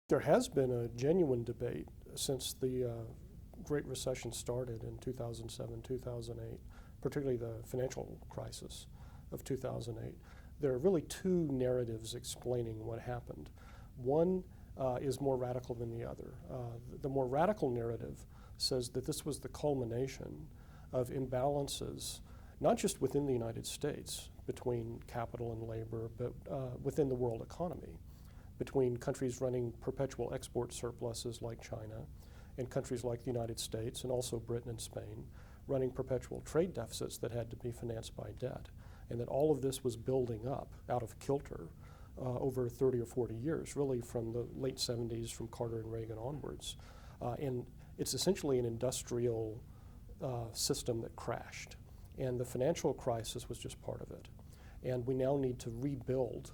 There has been a genuine debate since the Great Recession started in 2007, 2008, particularly the financial crisis of 2008. There are really two narratives explaining what happened. One is more radical than the other. The more radical narrative says that this was the culmination of imbalances, not just within the United States between capital and labor, but within the world economy, between countries running perpetual export surpluses like China and countries like the United States and also Britain and Spain running perpetual trade deficits that had to be financed by debt. And that all of this was building up out of kilter over 30 or 40 years, really from the late 70s, from Carter and Reagan onwards. And it's essentially an industrial system that crashed. And the financial crisis was just part of it. And we now need to rebuild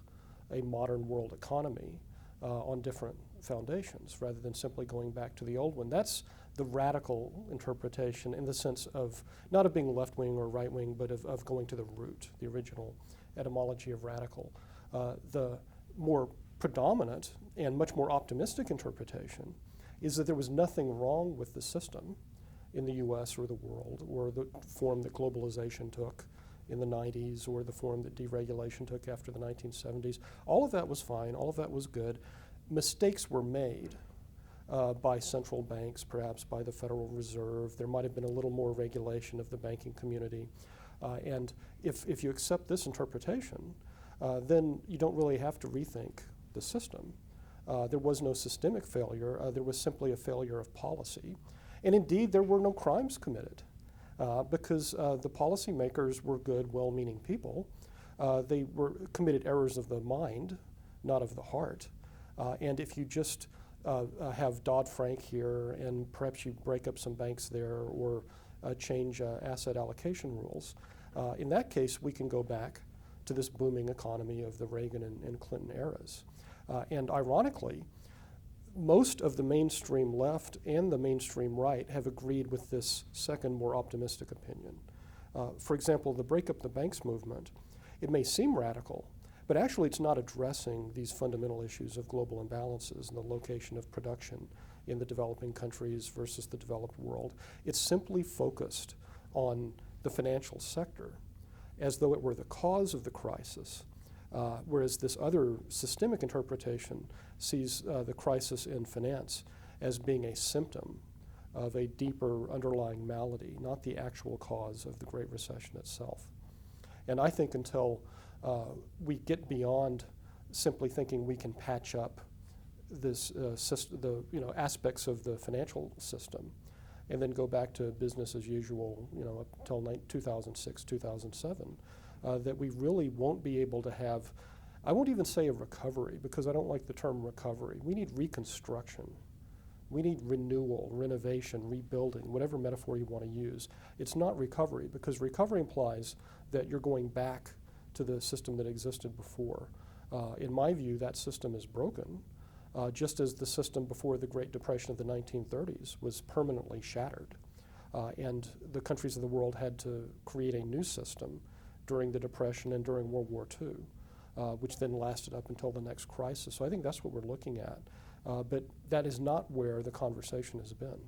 a modern world economy on different foundations rather than simply going back to the old one. That's the radical interpretation in the sense of not of being left-wing or right-wing, but of going to the root, the original etymology of radical. The more predominant and much more optimistic interpretation is that there was nothing wrong with the system in the US or the world, or the form that globalization took in the 90s, or the form that deregulation took after the 1970s. All of that was fine, all of that was good. Mistakes were made by central banks, perhaps by the Federal Reserve. There might have been a little more regulation of the banking community. And if you accept this interpretation, then you don't really have to rethink the system. There was no systemic failure, there was simply a failure of policy. And indeed, there were no crimes committed because the policymakers were good, well-meaning people. They were committed errors of the mind, not of the heart. And if you just have Dodd-Frank here and perhaps you break up some banks there or change asset allocation rules, in that case, we can go back to this booming economy of the Reagan and Clinton eras. And ironically, most of the mainstream left and the mainstream right have agreed with this second, more optimistic opinion. For example, the Break Up the Banks movement, it may seem radical, but actually it's not addressing these fundamental issues of global imbalances and the location of production in the developing countries versus the developed world. It's simply focused on the financial sector as though it were the cause of the crisis, whereas this other systemic interpretation sees the crisis in finance as being a symptom of a deeper underlying malady, not the actual cause of the Great Recession itself. And I think until we get beyond simply thinking we can patch up this aspects of the financial system and then go back to business as usual, up until 2006, 2007, that we really won't be able to have, I won't even say a recovery because I don't like the term recovery. We need reconstruction. We need renewal, renovation, rebuilding, whatever metaphor you want to use. It's not recovery because recovery implies that you're going back to the system that existed before. In my view, that system is broken, just as the system before the Great Depression of the 1930s was permanently shattered. And the countries of the world had to create a new system during the Depression and during World War II, which then lasted up until the next crisis. So I think that's what we're looking at. But that is not where the conversation has been.